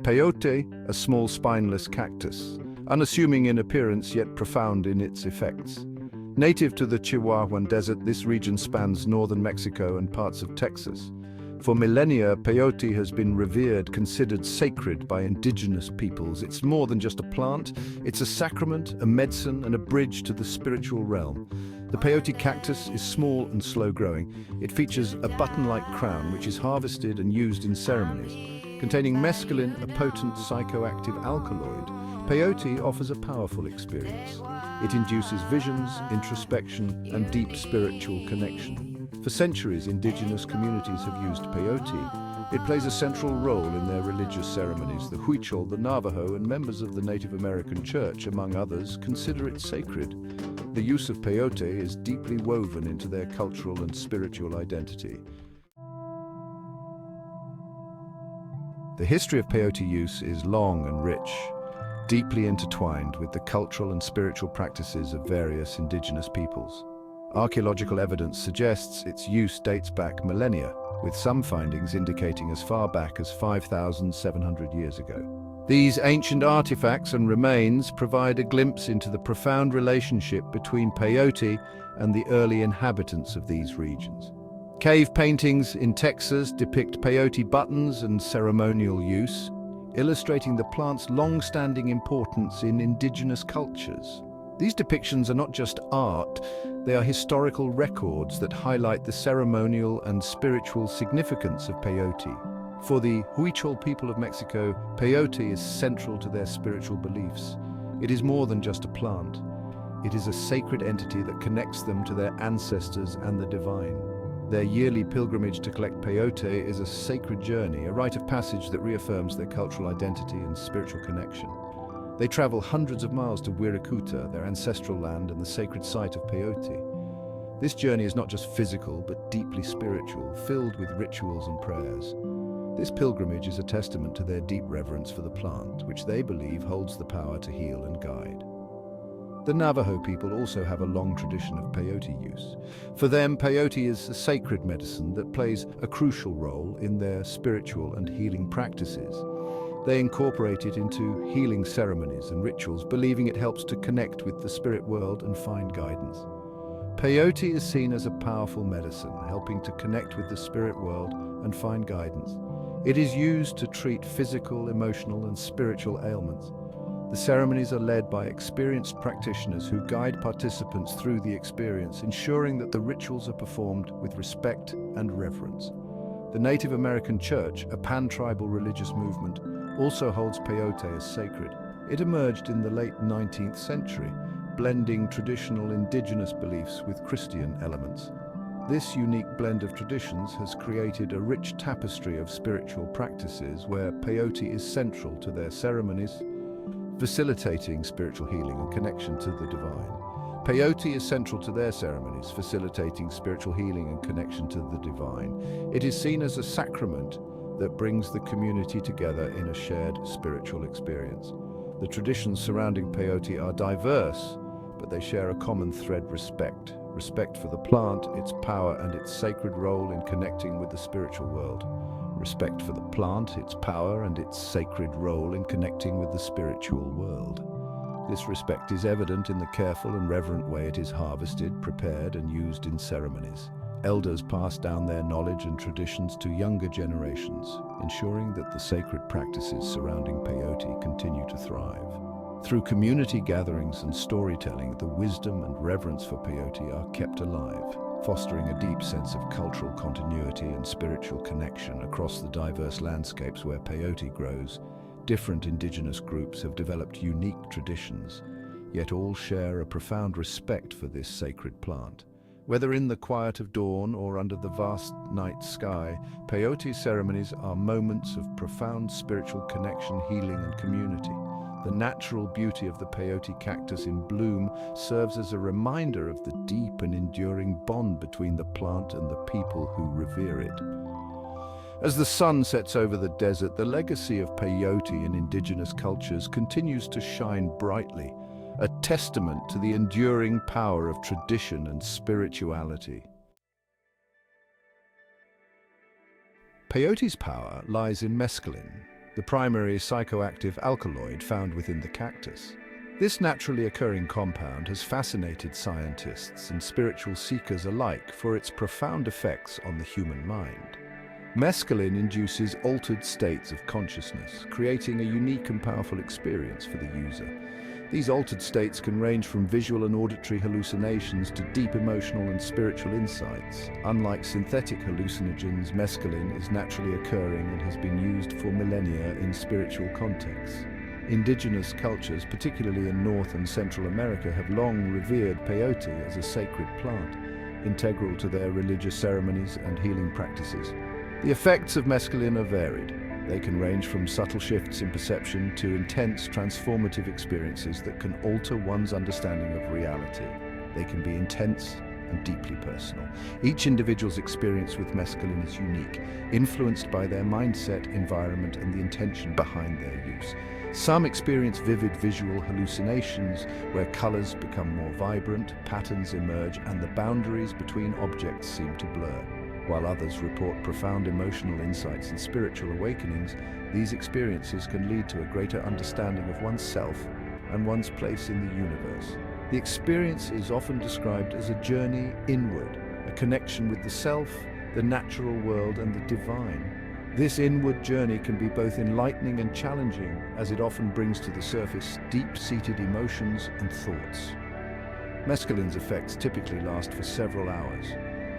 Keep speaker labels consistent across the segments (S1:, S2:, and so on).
S1: Peyote, a small spineless cactus, unassuming in appearance yet profound in its effects. Native to the Chihuahuan Desert, this region spans northern Mexico and parts of Texas. For millennia, peyote has been revered, considered sacred by indigenous peoples. It's more than just a plant, it's a sacrament, a medicine, and a bridge to the spiritual realm. The peyote cactus is small and slow-growing. It features a button-like crown which is harvested and used in ceremonies. Containing mescaline, a potent psychoactive alkaloid, peyote offers a powerful experience. It induces visions, introspection, and deep spiritual connection. For centuries, indigenous communities have used peyote. It plays a central role in their religious ceremonies. The Huichol, the Navajo, and members of the Native American Church, among others, consider it sacred. The use of peyote is deeply woven into their cultural and spiritual identity. The history of peyote use is long and rich, deeply intertwined with the cultural and spiritual practices of various indigenous peoples. Archaeological evidence suggests its use dates back millennia, with some findings indicating as far back as 5,700 years ago. These ancient artifacts and remains provide a glimpse into the profound relationship between peyote and the early inhabitants of these regions. Cave paintings in Texas depict peyote buttons and ceremonial use, illustrating the plant's long-standing importance in indigenous cultures. These depictions are not just art, they are historical records that highlight the ceremonial and spiritual significance of peyote. For the Huichol people of Mexico, peyote is central to their spiritual beliefs. It is more than just a plant. It is a sacred entity that connects them to their ancestors and the divine. Their yearly pilgrimage to collect peyote is a sacred journey, a rite of passage that reaffirms their cultural identity and spiritual connection. They travel hundreds of miles to Wirikuta, their ancestral land and the sacred site of peyote. This journey is not just physical, but deeply spiritual, filled with rituals and prayers. This pilgrimage is a testament to their deep reverence for the plant, which they believe holds the power to heal and guide. The Navajo people also have a long tradition of peyote use. For them, peyote is a sacred medicine that plays a crucial role in their spiritual and healing practices. They incorporate it into healing ceremonies and rituals, believing it helps to connect with the spirit world and find guidance. Peyote is seen as a powerful medicine, helping to connect with the spirit world and find guidance. It is used to treat physical, emotional, and spiritual ailments. The ceremonies are led by experienced practitioners who guide participants through the experience, ensuring that the rituals are performed with respect and reverence. The Native American Church, a pan-tribal religious movement, also holds peyote as sacred. It emerged in the late 19th century, blending traditional indigenous beliefs with Christian elements. This unique blend of traditions has created a rich tapestry of spiritual practices where peyote is central to their ceremonies, facilitating spiritual healing and connection to the divine. Peyote is central to their ceremonies, facilitating spiritual healing and connection to the divine. It is seen as a sacrament that brings the community together in a shared spiritual experience. The traditions surrounding peyote are diverse, but they share a common thread: respect for the plant, its power, and its sacred role in connecting with the spiritual world. Respect for the plant, its power, and its sacred role in connecting with the spiritual world. This respect is evident in the careful and reverent way it is harvested, prepared, and used in ceremonies. Elders pass down their knowledge and traditions to younger generations, ensuring that the sacred practices surrounding peyote continue to thrive. Through community gatherings and storytelling, the wisdom and reverence for peyote are kept alive, fostering a deep sense of cultural continuity and spiritual connection across the diverse landscapes where peyote grows. Different indigenous groups have developed unique traditions, yet all share a profound respect for this sacred plant. Whether in the quiet of dawn or under the vast night sky, peyote ceremonies are moments of profound spiritual connection, healing, and community. The natural beauty of the peyote cactus in bloom serves as a reminder of the deep and enduring bond between the plant and the people who revere it. As the sun sets over the desert, the legacy of peyote in indigenous cultures continues to shine brightly, a testament to the enduring power of tradition and spirituality. Peyote's power lies in mescaline, the primary psychoactive alkaloid found within the cactus. This naturally occurring compound has fascinated scientists and spiritual seekers alike for its profound effects on the human mind. Mescaline induces altered states of consciousness, creating a unique and powerful experience for the user. These altered states can range from visual and auditory hallucinations to deep emotional and spiritual insights. Unlike synthetic hallucinogens, mescaline is naturally occurring and has been used for millennia in spiritual contexts. Indigenous cultures, particularly in North and Central America, have long revered peyote as a sacred plant, integral to their religious ceremonies and healing practices. The effects of mescaline are varied. They can range from subtle shifts in perception to intense, transformative experiences that can alter one's understanding of reality. They can be intense and deeply personal. Each individual's experience with mescaline is unique, influenced by their mindset, environment, and the intention behind their use. Some experience vivid visual hallucinations where colors become more vibrant, patterns emerge, and the boundaries between objects seem to blur. While others report profound emotional insights and spiritual awakenings, these experiences can lead to a greater understanding of oneself and one's place in the universe. The experience is often described as a journey inward, a connection with the self, the natural world, and the divine. This inward journey can be both enlightening and challenging, as it often brings to the surface deep-seated emotions and thoughts. Mescaline's effects typically last for several hours.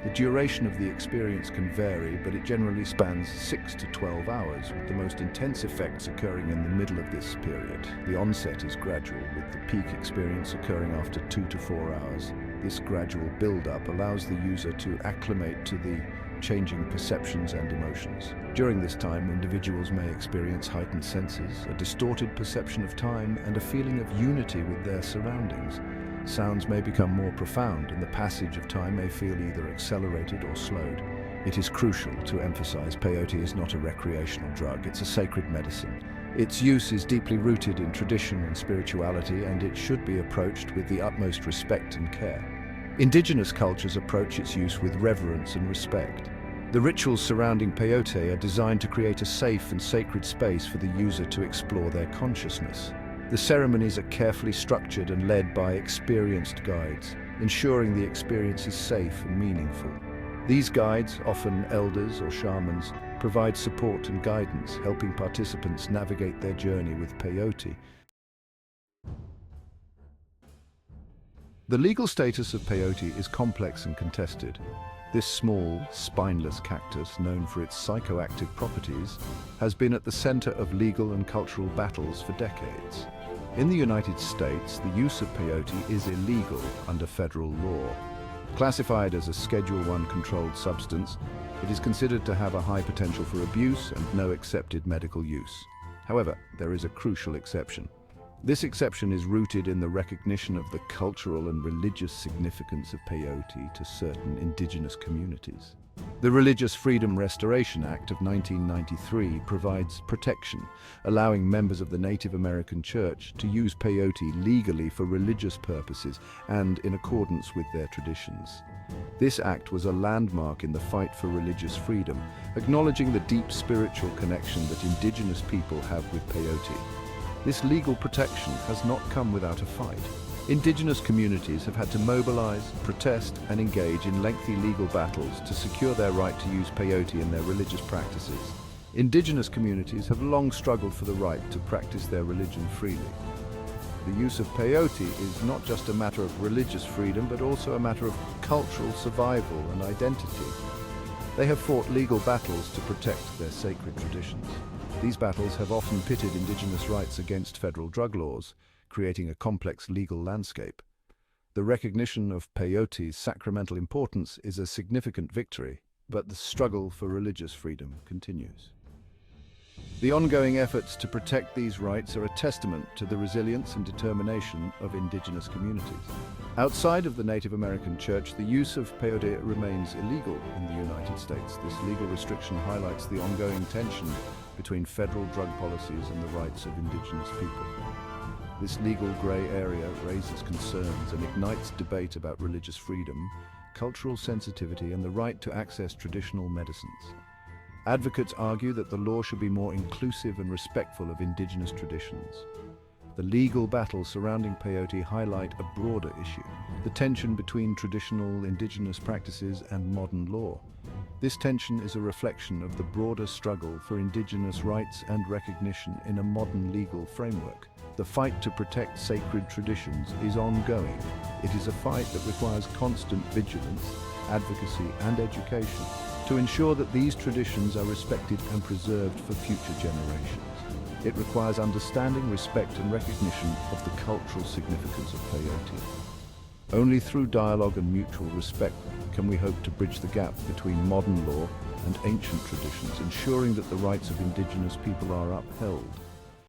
S1: The duration of the experience can vary, but it generally spans 6 to 12 hours, with the most intense effects occurring in the middle of this period. The onset is gradual, with the peak experience occurring after 2 to 4 hours. This gradual build-up allows the user to acclimate to the changing perceptions and emotions. During this time, individuals may experience heightened senses, a distorted perception of time, and a feeling of unity with their surroundings. Sounds may become more profound, and the passage of time may feel either accelerated or slowed. It is crucial to emphasize peyote is not a recreational drug, it's a sacred medicine. Its use is deeply rooted in tradition and spirituality, and it should be approached with the utmost respect and care. Indigenous cultures approach its use with reverence and respect. The rituals surrounding peyote are designed to create a safe and sacred space for the user to explore their consciousness. The ceremonies are carefully structured and led by experienced guides, ensuring the experience is safe and meaningful. These guides, often elders or shamans, provide support and guidance, helping participants navigate their journey with peyote. The legal status of peyote is complex and contested. This small, spineless cactus, known for its psychoactive properties, has been at the center of legal and cultural battles for decades. In the United States, the use of peyote is illegal under federal law. Classified as a Schedule I controlled substance, it is considered to have a high potential for abuse and no accepted medical use. However, there is a crucial exception. This exception is rooted in the recognition of the cultural and religious significance of peyote to certain indigenous communities. The Religious Freedom Restoration Act of 1993 provides protection, allowing members of the Native American Church to use peyote legally for religious purposes and in accordance with their traditions. This act was a landmark in the fight for religious freedom, acknowledging the deep spiritual connection that indigenous people have with peyote. This legal protection has not come without a fight. Indigenous communities have had to mobilize, protest, and engage in lengthy legal battles to secure their right to use peyote in their religious practices. Indigenous communities have long struggled for the right to practice their religion freely. The use of peyote is not just a matter of religious freedom, but also a matter of cultural survival and identity. They have fought legal battles to protect their sacred traditions. These battles have often pitted indigenous rights against federal drug laws, creating a complex legal landscape. The recognition of peyote's sacramental importance is a significant victory, but the struggle for religious freedom continues. The ongoing efforts to protect these rights are a testament to the resilience and determination of indigenous communities. Outside of the Native American Church, the use of peyote remains illegal in the United States. This legal restriction highlights the ongoing tension between federal drug policies and the rights of indigenous people. This legal gray area raises concerns and ignites debate about religious freedom, cultural sensitivity, and the right to access traditional medicines. Advocates argue that the law should be more inclusive and respectful of indigenous traditions. The legal battles surrounding peyote highlight a broader issue, the tension between traditional indigenous practices and modern law. This tension is a reflection of the broader struggle for indigenous rights and recognition in a modern legal framework. The fight to protect sacred traditions is ongoing. It is a fight that requires constant vigilance, advocacy, and education to ensure that these traditions are respected and preserved for future generations. It requires understanding, respect, and recognition of the cultural significance of peyote. Only through dialogue and mutual respect can we hope to bridge the gap between modern law and ancient traditions, ensuring that the rights of indigenous people are upheld.